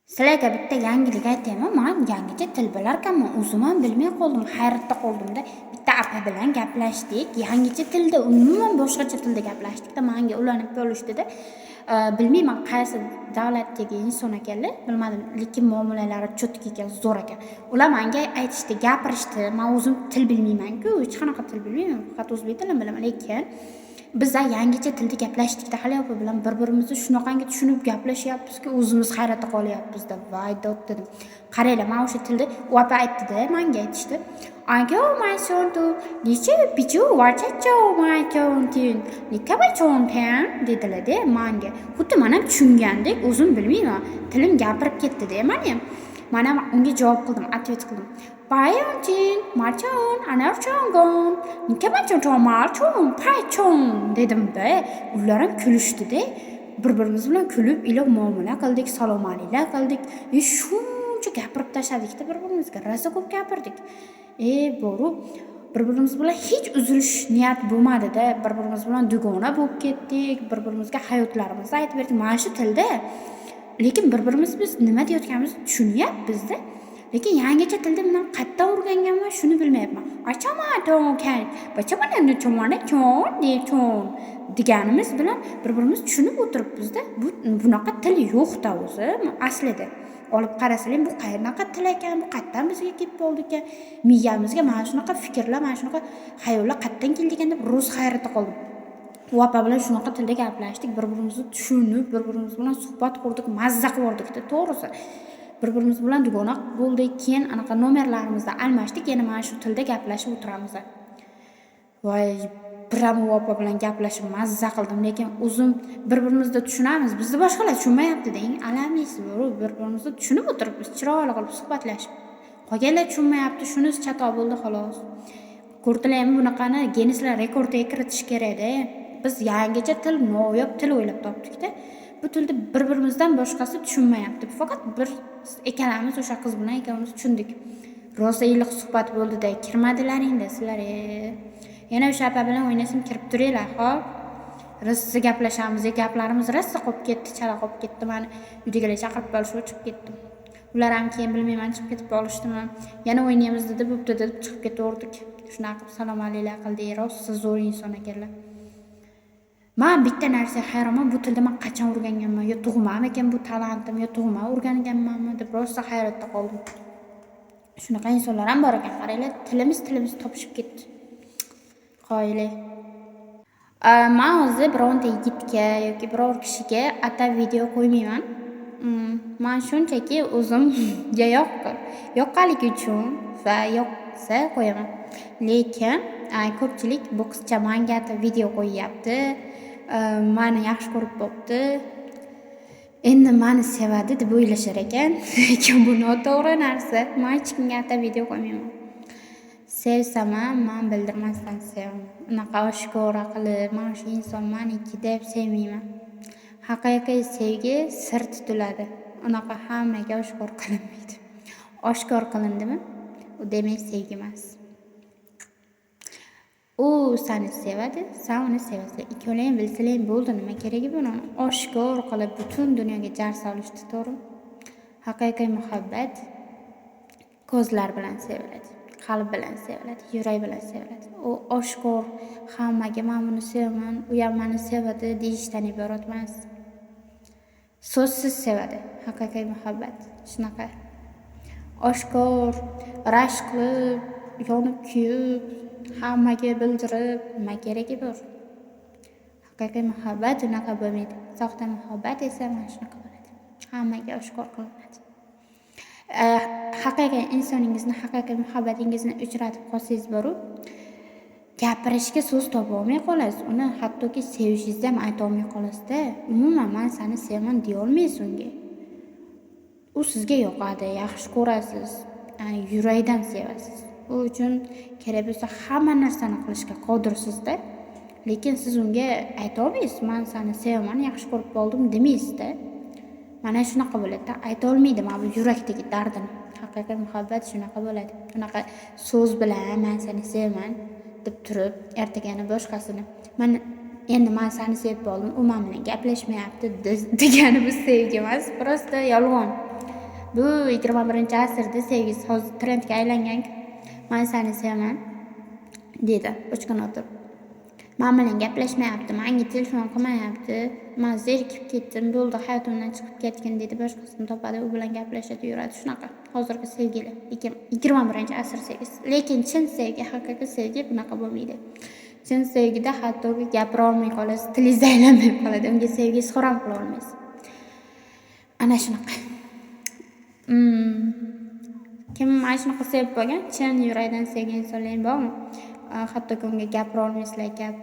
Sizlarga bitta yangilik aytaymi? Men yangicha til bilarkanman. O'zim ham bilmay qoldim, hayratda qoldimda. Bitta apa bilan gaplashdik. Yangicha tilda, umuman boshqacha tilda gaplashdik-da. Menga ulanib qolishdi-da. Bilmayman qaysi davlatdagi inson ekanlar, bilmadim, lekin muomalalari cho'tki ekan, zo'r ekan. Ular menga aytishdi, gapirishdi. Men o'zim til bilmayman-ku, hech qanaqa til bilmayman, faqat o'zbek tilini bilaman, lekin bizlar yangicha tilda gaplashdik-da, hali opa bilan bir-birimizni shunaqangi tushunib gaplashyapmizki, o'zimiz hayratda qolyapmiz-da. Voy dod dedim. Qaranglar, men o'sha tilda u opa aytdi-da, menga aytishdi. Ango maysontu, niche pichu wachacho maychontin, nikabachontan dedilar-da menga. Xuddi men ham tushungandek, o'zim bilmayman, tilim gapirib ketdi-da men ham. Men ham unga javob qildim, atvet qildim. Payontin, marchon, anarchongon, nikabachon marchon, paychon dedim-da. Ular ham kulishdi-da. Bir-birimiz bilan kulib, ilo muomala qildik, salom alaylar qildik. Shuncha gapirib tashladik-da bir-birimizga. Rosa ko'p gapirdik. Borib bir-birimiz bilan hech uzilish niyat bo'lmadi-da. Bir-birimiz bilan dugona bo'lib ketdik, bir-birimizga hayotlarimizni aytib berdik. Mana shu tilda. Lekin bir-birimiz biz nima deyotganimizni tushunyapmiz-da. Lekin yangicha tilda men qayerdan o'rganganman, shuni bilmayapman. Achamaton kan, bachamanani chomona chon, chon deganimiz bilan bir-birimiz tushunib o'tiribmiz-da. Bunaqa til yo'q-da o'zi aslida. Olib qarasalar, bu qayernaqa til ekan, bu qayerdan bizga kelib qoldi ekan? Miyamizga mana shunaqa fikrlar, mana shunaqa xayollar qayerdan keldi ekan deb ro'z hayratda qoldim. U opa bilan shunaqa tilda gaplashdik, bir-birimizni tushunib, bir-birimiz bilan suhbat qurdik, mazza qildik-da, to'g'risi. Bir-birimiz bilan dugona bo'ldik, keyin anaqa nomerlarimizni almashdik, yana mana shu tilda gaplashib o'tiramiz. Voy, biram u opa bilan gaplashib mazza qildim, lekin o'zim bir-birimizni tushunamiz, bizni boshqalar tushunmayapti deng, alamlisiz bir-birimizni tushunib o'tiribmiz, chiroyli qilib suhbatlashib. Qolganlar tushunmayapti, shunisi chatoq bo'ldi xolos. Ko'rdilarmi bunaqani Guinnesslar rekordiga kiritish kerak-da. Biz yangicha til, noyob til o'ylab topdik-da. Bu tilda bir-birimizdan boshqasi tushunmayapti. Faqat bir ikkalamiz o'sha qiz bilan ikkalamiz tushundik. Rosa iliq suhbat bo'ldi-da, kirmadilaring-da sizlar. Yana o'sha opa bilan o'ynasam kirib turinglar, xo'p? Rosa gaplashamiz, gaplarimiz rosa qolib ketdi, chala qolib ketdi. Meni uydagilar chaqirib qolishib chiqib ketdim. Ular ham keyin bilmayman chiqib ketib qolishdimi. Yana o'ynaymiz dedi, bo'pti deb chiqib ketaverdik. Shunaqa qilib salom alaylar qildik. Rosa zo'r inson ekanlar. Men bitta narsa hayronman, bu tilda men qachon o'rganganman, yo tug'mam ekan bu talantim, yo tug'ma o'rganganmanmi deb rosa hayratda qoldim. Shunaqa insonlar ham bor ekan, qaranglar, tilimiz topishib ketdi. Qoyili. Men hozir bironta yigitga yoki biror kishiga atab video qo'ymayman. Men shunchaki o'zimga yoqqanligi uchun va yoqsa qo'yaman. Lekin ko'pchilik bu qizcha menga atab video qo'yyapti. Meni yaxshi ko'rib bo'pti. Endi meni sevadi deb o'ylashar ekan. Lekin bu noto'g'ri narsa. Men hech kimga atab video qo'ymayman. Sevsam ham men bildirmasdan sevaman. Unaqa oshkora qilib, mana shu inson meniki deb sevmayman. Haqiqiy sevgi sir tutiladi. Unaqa hammaga oshkor qilinmaydi. Oshkor qilindimi? U demak sevgi emas. U seni sevadi, sen uni sevasan. Ikkolang bilsang bo'ldi, nima keragi buni? Oshkor qilib butun dunyoga jar solishdi, to'g'rimi? Haqiqiy muhabbat ko'zlar bilan seviladi, qalb bilan seviladi, yurak bilan seviladi. U oshkor hammaga men buni sevaman, u ham meni sevadi deyishdan iborat emas. So'zsiz sevadi. Haqiqiy muhabbat shunaqa. Oshkor, rashk qilib, yonib kuyib, hammaga bildirib, nima keragi bor? Haqiqiy muhabbat unaqa bo'lmaydi. Soxta muhabbat esa mana shunaqa bo'ladi. Hammaga oshkor qilinadi. Haqiqiy insoningizni, haqiqiy muhabbatingizni uchratib qolsangiz boru, gapirishga so'z topa olmay qolasiz. Uni hattoki sevishingizni ham ayta olmay qolasiz-da. Umuman men seni sevaman deya olmaysiz unga. U sizga yoqadi, yaxshi ko'rasiz, yurakdan sevasiz. U uchun kerak bo'lsa hamma narsani qilishga qodirsiz-da. Lekin siz unga ayta olmaysiz, men seni sevaman, yaxshi ko'rib qoldim demaysiz-da. Mana shunaqa bo'ladi-da, ayta olmaydi men bu yurakdagi dardini. Haqiqiy muhabbat shunaqa bo'ladi. Unaqa so'z bilan men seni sevaman deb turib, ertaga yana boshqasini endi men seni sevib qoldim, u men bilan gaplashmayapti degani bu sevgi emas, prosta yolg'on. Bu 21-asrda sevgisi hozir trendga aylangan. Men seni sevaman dedi bochqani o'tirib. Men bilan gaplashmayapti, menga telefon qilmayapti. Men zerikib ketdim, bo'ldi, hayotimdan chiqib ketgan dedi. Boshqasini topadi, u bilan gaplashadi, yuradi. Shunaqa hozirgi sevgili, 21-asr sevgisi. Lekin chin sevgi, haqiqiy sevgi bunaqa bo'lmaydi. Chin sevgida hattoki gapira olmay qolasiz, tilingiz aylanmay qoladi. Unga sevgi so'ram qila olmaysiz. Ana shunaqa. Kim mana shunaqa sevib bo'lgan, chin yurakdan sevgan insonlar bormi? Hattoki unga gapira olmaysizlar, gap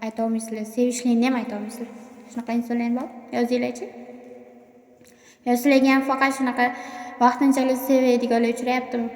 ayta olmaysizlar, sevishingni ham ayta olmaysizlar. Shunaqa insonlar bor. Yozinglar-chi. Yo sizlarga ham faqat shunaqa vaqtinchalik sevadiganlar uchrayaptimi?